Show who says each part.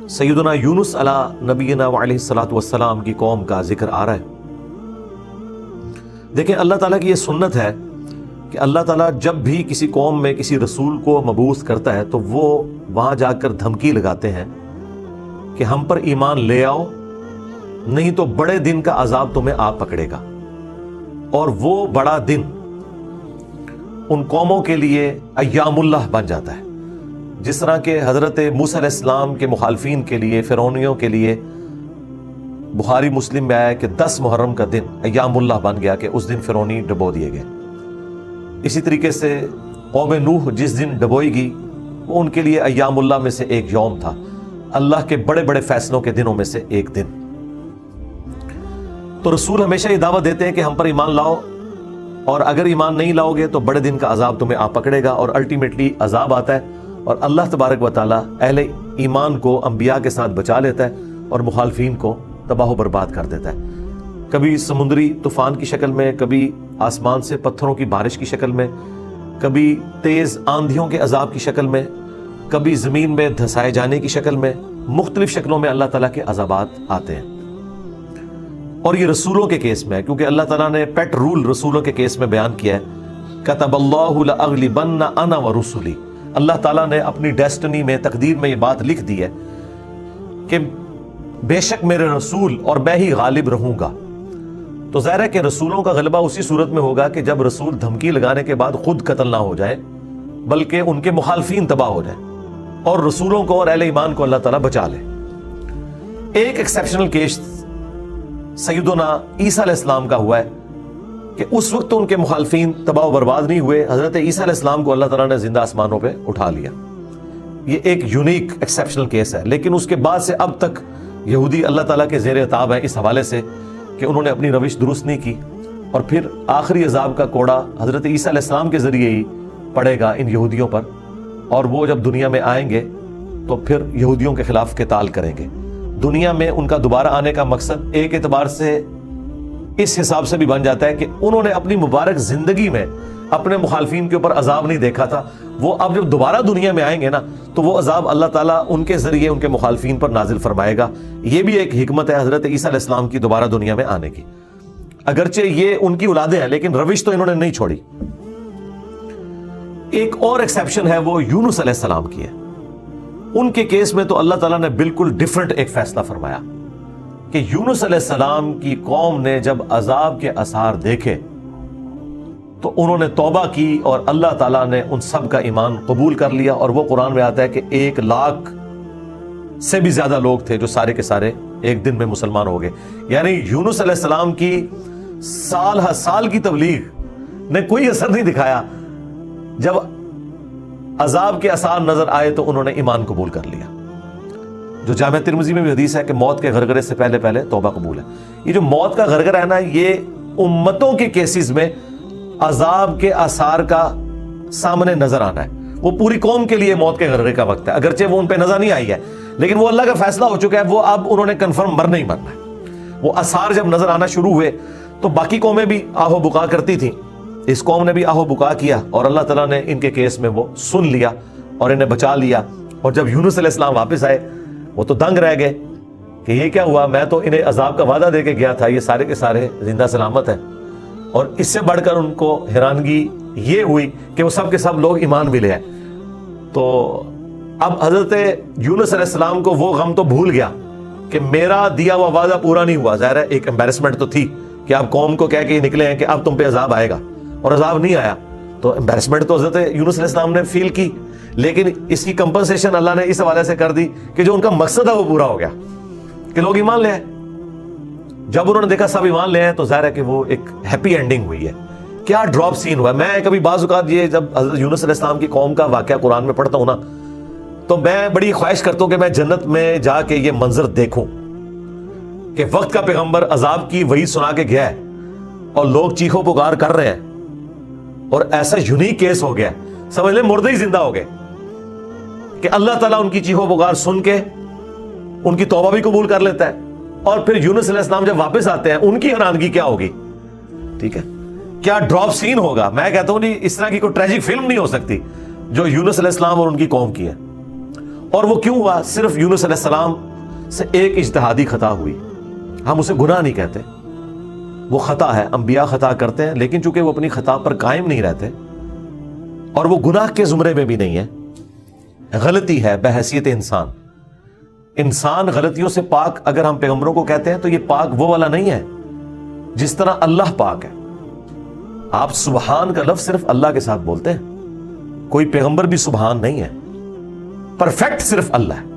Speaker 1: سیدنا یونس علیہ نبینا علیہ الصلوۃ والسلام کی قوم کا ذکر آ رہا ہے۔ دیکھیں اللہ تعالیٰ کی یہ سنت ہے کہ اللہ تعالیٰ جب بھی کسی قوم میں کسی رسول کو مبعوث کرتا ہے تو وہ وہاں جا کر دھمکی لگاتے ہیں کہ ہم پر ایمان لے آؤ، نہیں تو بڑے دن کا عذاب تمہیں آ پکڑے گا۔ اور وہ بڑا دن ان قوموں کے لیے ایام اللہ بن جاتا ہے، جس طرح کہ حضرت موسیٰ علیہ السلام کے مخالفین کے لیے، فرعونیوں کے لیے بخاری مسلم میں آیا کہ 10 محرم کا دن ایام اللہ بن گیا کہ اس دن فرعونی ڈبو دیے گئے۔ اسی طریقے سے قوم نوح جس دن ڈبوئی گئی وہ ان کے لیے ایام اللہ میں سے ایک یوم تھا، اللہ کے بڑے بڑے فیصلوں کے دنوں میں سے ایک دن۔ تو رسول ہمیشہ یہ دعوت دیتے ہیں کہ ہم پر ایمان لاؤ، اور اگر ایمان نہیں لاؤ گے تو بڑے دن کا عذاب تمہیں آ پکڑے گا، اور الٹیمیٹلی عذاب آتا ہے اور اللہ تبارک و تعالیٰ اہل ایمان کو انبیاء کے ساتھ بچا لیتا ہے اور مخالفین کو تباہ و برباد کر دیتا ہے، کبھی سمندری طوفان کی شکل میں، کبھی آسمان سے پتھروں کی بارش کی شکل میں، کبھی تیز آندھیوں کے عذاب کی شکل میں، کبھی زمین میں دھسائے جانے کی شکل میں، مختلف شکلوں میں اللہ تعالیٰ کے عذابات آتے ہیں۔ اور یہ رسولوں کے کیس میں ہے، کیونکہ اللہ تعالیٰ نے پیٹ رول رسولوں کے کیس میں بیان کیا ہے، کتب اللہ لأغلبن انا ورسلی، اللہ تعالیٰ نے اپنی ڈیسٹنی میں، تقدیر میں یہ بات لکھ دی ہے کہ بے شک میرے رسول اور میں ہی غالب رہوں گا۔ تو ظاہر ہے کہ رسولوں کا غلبہ اسی صورت میں ہوگا کہ جب رسول دھمکی لگانے کے بعد خود قتل نہ ہو جائے بلکہ ان کے مخالفین تباہ ہو جائیں اور رسولوں کو اور اہل ایمان کو اللہ تعالیٰ بچا لے۔ ایک ایکسیپشنل کیس سیدنا عیسیٰ علیہ السلام کا ہوا ہے کہ اس وقت تو ان کے مخالفین تباہ و برباد نہیں ہوئے، حضرت عیسیٰ علیہ السلام کو اللہ تعالیٰ نے زندہ آسمانوں پہ اٹھا لیا۔ یہ ایک یونیک ایکسیپشنل کیس ہے، لیکن اس کے بعد سے اب تک یہودی اللہ تعالیٰ کے زیر عتاب ہیں اس حوالے سے کہ انہوں نے اپنی روش درست نہیں کی، اور پھر آخری عذاب کا کوڑا حضرت عیسیٰ علیہ السلام کے ذریعے ہی پڑے گا ان یہودیوں پر، اور وہ جب دنیا میں آئیں گے تو پھر یہودیوں کے خلاف قتال کریں گے۔ دنیا میں ان کا دوبارہ آنے کا مقصد ایک اعتبار سے اس حساب سے بھی بن جاتا ہے کہ انہوں نے اپنی مبارک زندگی میں اپنے مخالفین کے اوپر عذاب نہیں دیکھا تھا، وہ اب جب دوبارہ دنیا میں آئیں گے نا تو وہ عذاب اللہ تعالیٰ ان کے ذریعے ان کے مخالفین پر نازل فرمائے گا۔ یہ بھی ایک حکمت ہے حضرت عیسیٰ علیہ السلام کی دوبارہ دنیا میں آنے کی، اگرچہ یہ ان کی اولادیں ہیں لیکن روش تو انہوں نے نہیں چھوڑی۔ ایک اور ایکسیپشن ہے وہ یونس علیہ السلام کی ہے۔ ان کے کیس میں تو اللہ تعالیٰ نے بالکل ڈیفرنٹ ایک فیصلہ فرمایا کہ یونس علیہ السلام کی قوم نے جب عذاب کے آثار دیکھے تو انہوں نے توبہ کی اور اللہ تعالیٰ نے ان سب کا ایمان قبول کر لیا، اور وہ قرآن میں آتا ہے کہ 1,00,000 سے بھی زیادہ لوگ تھے جو سارے کے سارے ایک دن میں مسلمان ہو گئے۔ یعنی یونس علیہ السلام کی سال ہر سال کی تبلیغ نے کوئی اثر نہیں دکھایا، جب عذاب کے آثار نظر آئے تو انہوں نے ایمان قبول کر لیا۔ جو جامع ترمذی میں بھی حدیث ہے کہ موت کے غرغرے سے پہلے پہلے توبہ قبول ہے۔ یہ جو موت کا غرغرہ ہے نا، یہ امتوں کے کیسز میں عذاب کے آثار کا سامنے نظر آنا ہے۔ وہ پوری قوم کے لیے موت کے غرغرے کا وقت ہے، اگرچہ وہ ان پہ نظر نہیں آئی ہے لیکن وہ اللہ کا فیصلہ ہو چکا ہے، وہ اب انہوں نے کنفرم مرنا ہی مرنا ہے۔ وہ آثار جب نظر آنا شروع ہوئے تو باقی قومیں بھی آہو بکا کرتی تھیں، اس قوم نے بھی آہو بکا کیا اور اللہ تعالیٰ نے ان کے کیس میں وہ سن لیا اور انہیں بچا لیا۔ اور جب یونس علیہ السلام واپس آئے وہ تو دنگ رہ گئے کہ یہ کیا ہوا، میں تو انہیں عذاب کا وعدہ دے کے گیا تھا، یہ سارے کے سارے زندہ سلامت ہیں۔ اور اس سے بڑھ کر ان کو حیرانگی یہ ہوئی کہ وہ سب کے سب لوگ ایمان بھی لے آئے۔ تو اب حضرت یونس علیہ السلام کو وہ غم تو بھول گیا کہ میرا دیا ہوا وعدہ پورا نہیں ہوا۔ ظاہر ہے ایک امبیرسمنٹ تو تھی کہ آپ قوم کو کہہ کے نکلے ہیں کہ اب تم پہ عذاب آئے گا، اور عذاب نہیں آیا، تو امبیرسمنٹ تو حضرت یونس علیہ السلام نے فیل کی، لیکن اس کی کمپنسیشن اللہ نے اس حوالے سے کر دی کہ جو ان کا مقصد ہے وہ پورا ہو گیا کہ لوگ ایمان لے آئے۔ جب انہوں نے دیکھا سب ایمان لے آئے تو ظاہر ہے کہ وہ ایک ہیپی اینڈنگ ہوئی ہے۔ کیا ڈراپ سین ہوا ہے۔ میں کبھی بعض اوقات یہ جب حضرت یونس علیہ السلام کی قوم کا واقعہ قرآن میں پڑھتا ہوں نا تو میں بڑی خواہش کرتا ہوں کہ میں جنت میں جا کے یہ منظر دیکھوں کہ وقت کا پیغمبر عذاب کی وحی سنا کے گیا ہے اور لوگ چیخو پکار کر رہے ہیں، اور ایسا یونیک کیس ہو گیا، سمجھ لیں مردے ہی زندہ ہو گئے کہ اللہ تعالیٰ ان کی چیخو پکار سن کے ان کی توبہ بھی قبول کر لیتا ہے، اور پھر یونس علیہ السلام جب واپس آتے ہیں ان کی حیرانگی کیا ہوگی، ٹھیک ہے، کیا ڈراپ سین ہوگا۔ میں کہتا ہوں نہیں، اس طرح کی کوئی ٹریجک فلم نہیں ہو سکتی جو یونس علیہ السلام اور ان کی قوم کی ہے۔ اور وہ کیوں ہوا؟ صرف یونس علیہ السلام سے ایک اجتہادی خطا ہوئی. ہم اسے گناہ نہیں کہتے، وہ خطا ہے. انبیاء خطا کرتے ہیں، لیکن چونکہ وہ اپنی خطا پر قائم نہیں رہتے اور وہ گناہ کے زمرے میں بھی نہیں ہے، غلطی ہے بحیثیت انسان. انسان غلطیوں سے پاک اگر ہم پیغمبروں کو کہتے ہیں تو یہ پاک وہ والا نہیں ہے جس طرح اللہ پاک ہے. آپ سبحان کا لفظ صرف اللہ کے ساتھ بولتے ہیں، کوئی پیغمبر بھی سبحان نہیں ہے. پرفیکٹ صرف اللہ ہے.